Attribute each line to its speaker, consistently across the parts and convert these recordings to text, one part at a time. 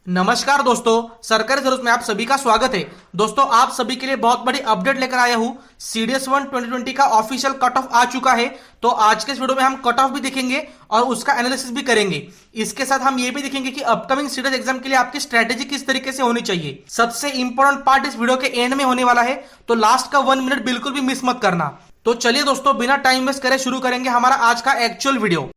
Speaker 1: नमस्कार दोस्तों, सरकारी सर्विस में आप सभी का स्वागत है। दोस्तों, आप सभी के लिए बहुत बड़ी अपडेट लेकर आया हूं। सीडीएस 1 2020 का ऑफिशियल कट ऑफ आ चुका है। तो आज के इस वीडियो में हम कट ऑफ भी देखेंगे और उसका एनालिसिस भी करेंगे। इसके साथ हम ये भी देखेंगे कि अपकमिंग सीडीएस एग्जाम के लिए आपकी स्ट्रेटेजी किस तरीके से होनी चाहिए। सबसे इंपॉर्टेंट पार्ट इस वीडियो के एंड में होने वाला है, तो लास्ट का 1 मिनट बिल्कुल भी मिस मत करना। तो चलिए दोस्तों, बिना टाइम वेस्ट करे शुरू करेंगे हमारा आज का एक्चुअल वीडियो।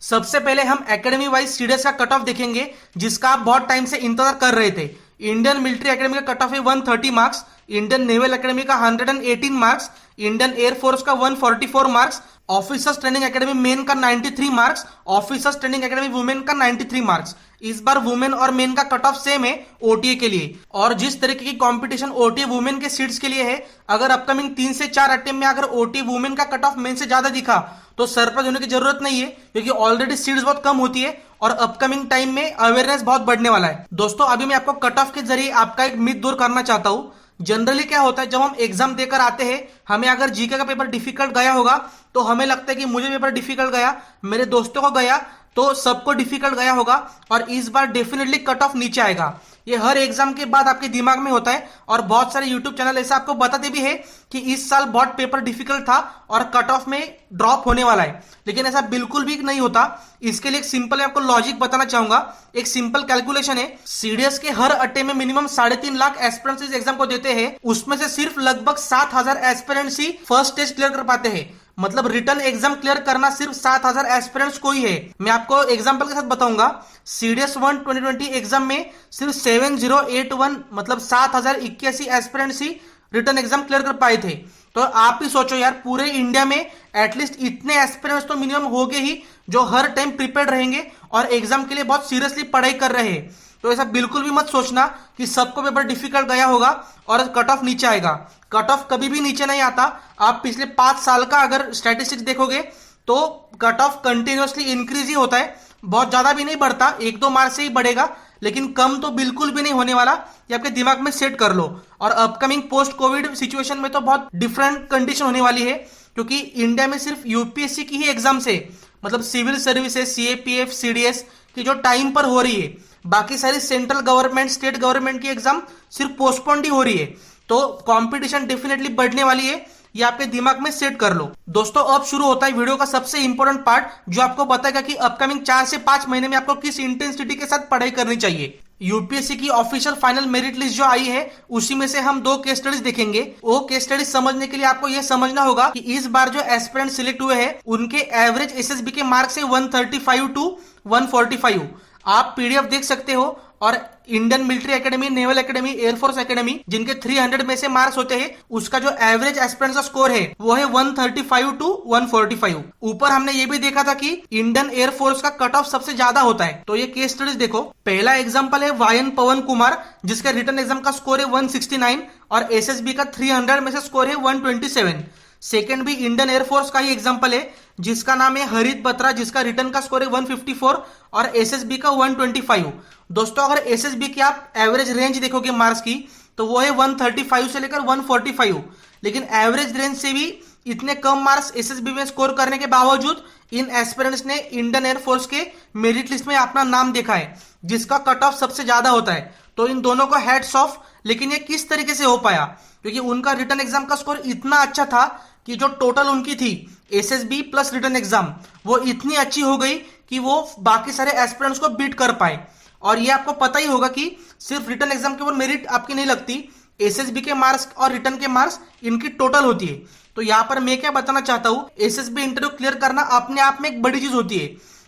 Speaker 1: सबसे पहले हम एकेडमी वाइज सीडीएस का कट ऑफ देखेंगे, जिसका आप बहुत टाइम से इंतजार कर रहे थे। इंडियन मिलिट्री एकेडमी का कट ऑफ है 130 मार्क्स, इंडियन नेवल एकेडमी का 118 मार्क्स, इंडियन एयरफोर्स का 144 marks, officers training academy main का 93 marks, officers training academy women का 93 मार्क्स। इस बार वुमेन और मेन का कट ऑफ सेम है ओटीए के लिए। और जिस तरीके की कंपटीशन ओटीए वुमेन के सीट्स के लिए है, अगर अपकमिंग 3 से 4 अटेम्प्ट में अगर ओटीए वुमेन का कट ऑफ मेन से ज्यादा दिखा तो सरप्राइज होने की जरूरत नहीं है, क्योंकि ऑलरेडी सीट्स बहुत कम होती है और अपकमिंग टाइम में अवेयरनेस बहुत बढ़ने वाला है। दोस्तों, अभी मैं आपको कट ऑफ के जरिए आपका एक मिथ दूर करना चाहता हूं। जनरली क्या होता है, जब हम एग्जाम देकर आते हैं, हमें अगर जीके का पेपर डिफिकल्ट गया होगा तो हमें लगता है कि मुझे पेपर डिफिकल्ट गया, मेरे दोस्तों को गया, तो सबको डिफिकल्ट गया होगा और इस बार डेफिनेटली कट ऑफ नीचे आएगा। ये हर एग्जाम के बाद आपके दिमाग में होता है और बहुत सारे यूट्यूब चैनल ऐसे आपको बताते भी है कि इस साल बहुत पेपर डिफिकल्ट था और कट ऑफ में ड्रॉप होने वाला है, लेकिन ऐसा बिल्कुल भी नहीं होता। इसके लिए एक सिंपल आपको लॉजिक बताना चाहूंगा। एक सिंपल कैलकुलेशन है, सीडीएस के हर अटे में मिनिमम 3.5 लाख एस्पिरेंट्स इस एग्जाम को देते हैं, उसमें से सिर्फ लगभग 7,000 एस्पिरेंट्स ही फर्स्ट स्टेज क्लियर कर पाते हैं। मतलब रिटर्न एग्जाम क्लियर करना सिर्फ 7,000 एस्पिरेंट्स को ही है। मैं आपको एग्जांपल के साथ बताऊंगा। सीडीएस 1 2020 एग्जाम में सिर्फ 7081 मतलब 7,081 एस्पिरेंट्स ही रिटर्न एग्जाम क्लियर कर पाए थे। तो आप ही सोचो यार, पूरे इंडिया में एटलीस्ट इतने एस्पिरेंट्स तो मिनिमम होंगे ही जो हर टाइम प्रिपेयर्ड रहेंगे और एग्जाम के लिए बहुत सीरियसली पढ़ाई कर रहे हैं। तो ऐसा बिल्कुल भी मत सोचना कि सबको पेपर डिफिकल्ट गया होगा और कट ऑफ नीचे आएगा। कट ऑफ कभी भी नीचे नहीं आता। आप पिछले 5 साल का अगर स्टैटिस्टिक्स देखोगे तो कट ऑफ कंटिन्यूअसली इंक्रीज ही होता है, बहुत ज्यादा भी नहीं बढ़ता, 1-2 मार्क से ही बढ़ेगा, लेकिन कम तो बिल्कुल भी नहीं होने वाला। ये आपके दिमाग में सेट कर लो। और अपकमिंग पोस्ट कोविड सिचुएशन में तो बहुत डिफरेंट कंडीशन होने वाली है, क्योंकि इंडिया में सिर्फ यूपीएससी की ही एग्जाम से, मतलब सिविल सर्विसेज, सीएपीएफ, सीडीएस की जो टाइम पर हो रही है, बाकी सारी सेंट्रल गवर्नमेंट, स्टेट गवर्नमेंट की एग्जाम सिर्फ पोस्टपोन्ड ही हो रही है। तो कंपटीशन डेफिनेटली बढ़ने वाली है, ये आपके दिमाग में सेट कर लो। दोस्तों, अब शुरू होता है वीडियो का सबसे इंपॉर्टेंट पार्ट, जो आपको बताएगा कि अपकमिंग 4 से 5 महीने में आपको किस इंटेंसिटी के साथ पढ़ाई करनी चाहिए। यूपीएससी की ऑफिशियल फाइनल मेरिट लिस्ट जो आई है, उसी में से हम 2 केस स्टडीज देखेंगे। वो केस स्टडीज समझने के लिए आपको यह समझना होगा कि इस बार जो एस्पिरेंट सिलेक्ट हुए हैं, उनके एवरेज एसएसबी के मार्क्स है 135 to 145। आप पीडीएफ देख सकते हो। और Indian military academy, naval academy, air force academy, जिनके 300 में से मार्क्स होते हैं, उसका जो एवरेज एस्पिरेंट्स का स्कोर है वो है 135 to 145। ऊपर हमने ये भी देखा था कि इंडियन एयरफोर्स का कट ऑफ सबसे ज्यादा होता है। तो ये केस स्टडीज देखो। पहला एग्जांपल है वायन पवन कुमार, जिसका रिटर्न एग्जाम का स्कोर है 169 और एसएसबी का 300 में से स्कोर है 127। सेकेंड भी इंडियन एयरफोर्स का ही एग्जांपल है, जिसका नाम है हरित बत्रा, जिसका रिटर्न का स्कोर है 154 और एसएसबी का 125। दोस्तों, अगर एसएसबी की आप एवरेज रेंज देखोगे मार्क्स की, तो वो है 135 से लेकर 145, लेकिन एवरेज रेंज से भी इतने कम मार्क्स एसएसबी में स्कोर करने के बावजूद इन एस्पिरेंट्स ने इंडियन एयरफोर्स के मेरिट लिस्ट में अपना नाम देखा है, जिसका कट ऑफ सबसे ज्यादा होता है। तो इन दोनों को हैट्स ऑफ। लेकिन ये किस तरीके से हो पाया, क्योंकि उनका रिटर्न एग्जाम का स्कोर इतना अच्छा था कि जो टोटल उनकी थी एसएसबी प्लस रिटर्न एग्जाम, वो इतनी अच्छी हो गई कि वो बाकी सारे एस्पिरेंट्स को बीट कर पाए। और ये आपको पता ही होगा कि सिर्फ रिटर्न एग्जाम के ऊपर मेरिट आपकी नहीं लगती, एसएसबी के मार्क्स और रिटर्न के मार्क्स इनकी टोटल होती है। तो यहां पर मैं क्या बताना चाहता हूं, एसएसबी इंटरव्यू क्लियर करना अपने आप में एक बड़ी चीज होती है।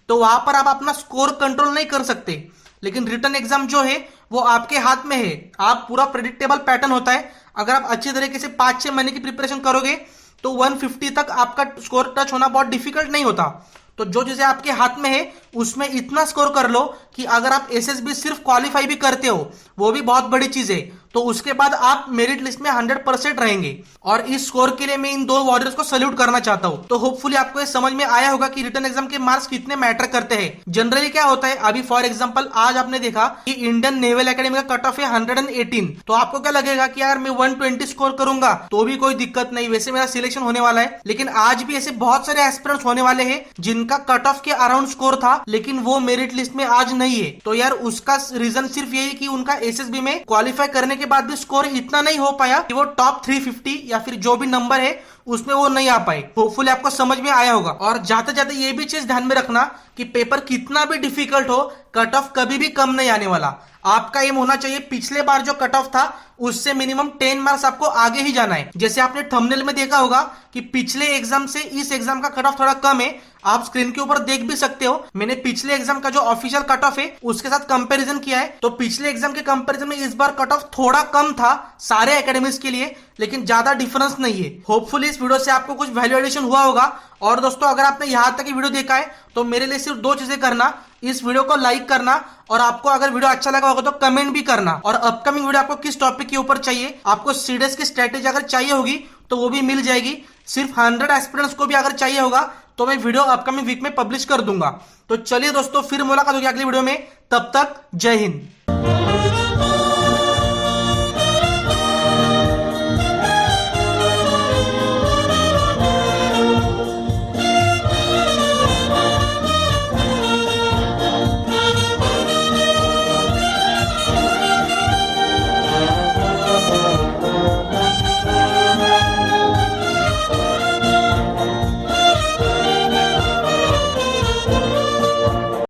Speaker 1: तो वहां पर आप अपना स्कोर कंट्रोल नहीं कर सकते, लेकिन रिटर्न एग्जाम जो है वो आपके हाथ में है। आप पूरा प्रेडिक्टेबल पैटर्न होता है। अगर आप अच्छी तरीके से 5-6 महीने की प्रिपरेशन करोगे तो 150 तक आपका स्कोर टच होना बहुत डिफिकल्ट नहीं होता। तो जो चीजें आपके हाथ में है उसमें इतना स्कोर कर लो कि अगर आप एसएसबी सिर्फ क्वालिफाई भी करते हो, वो भी बहुत बड़ी चीज है, तो उसके बाद आप मेरिट लिस्ट में 100% रहेंगे। और इस स्कोर के लिए मैं इन दो वॉरियर्स को सल्यूट करना चाहता हूं। तो होपफुली आपको ये समझ में आया होगा कि रिटर्न एग्जाम के मार्क्स कितने मैटर करते हैं। जनरली क्या होता है, अभी फॉर एग्जांपल आज आपने देखा कि इंडियन नेवल एकेडमी का कट ऑफ है 118, तो आपको क्या लगेगा कि यार मैं 120 स्कोर करूंगा तो भी कोई दिक्कत नहीं, वैसे मेरा सिलेक्शन होने वाला है। लेकिन आज भी ऐसे बहुत सारे एस्पिरेंट्स होने वाले हैं जिनका कट ऑफ के अराउंड स्कोर था, लेकिन वो मेरिट लिस्ट में आज नहीं है। तो यार उसका रीजन सिर्फ यही कि उनका एसएसबी में क्वालिफाई करने के बाद भी स्कोर इतना नहीं हो पाया कि वो टॉप 350 या फिर जो भी नंबर है उसमें वो नहीं आ पाए। होपफुली आपको समझ में आया होगा। और जाते जाते ये भी चीज ध्यान में रखना कि पेपर कितना भी डिफिकल्ट हो, कट ऑफ कभी भी कम नहीं आने वाला। आपका एम होना चाहिए पिछले बार जो कट ऑफ था उससे मिनिमम 10 मार्क्स आपको आगे ही जाना है। जैसे आपने थंबनेल में देखा होगा कि पिछले एग्जाम से इस एग्जाम का कट ऑफ थोड़ा कम है, आप स्क्रीन के ऊपर देख भी सकते हो। मैंने पिछले एग्जाम का जो ऑफिशियल कट ऑफ है उसके साथ कंपैरिजन किया है, तो पिछले एग्जाम के कंपैरिजन में इस बार कट ऑफ थोड़ा कम था सारे एकेडमीज के लिए, लेकिन ज्यादा डिफरेंस नहीं है। होपफुली इस वीडियो से आपको कुछ वैल्यू एडिशन हुआ होगा। और दोस्तों अगर आपने यहां तक वीडियो देखा है तो मेरे लिए सिर्फ दो चीजें करना, इस वीडियो को लाइक करना और आपको अगर वीडियो अच्छा लगा होगा तो कमेंट भी करना। और अपकमिंग वीडियो आपको किस टॉपिक के ऊपर चाहिए, आपको सीडीएस की स्ट्रेटेजी अगर चाहिए होगी तो वो भी मिल जाएगी। सिर्फ 100 एस्पिरेंट्स को भी अगर चाहिए होगा तो मैं वीडियो अपकमिंग वीक में पब्लिश कर दूंगा। तो चलिए दोस्तों फिर मुलाकात होगी अगली वीडियो में, तब तक जय हिंद।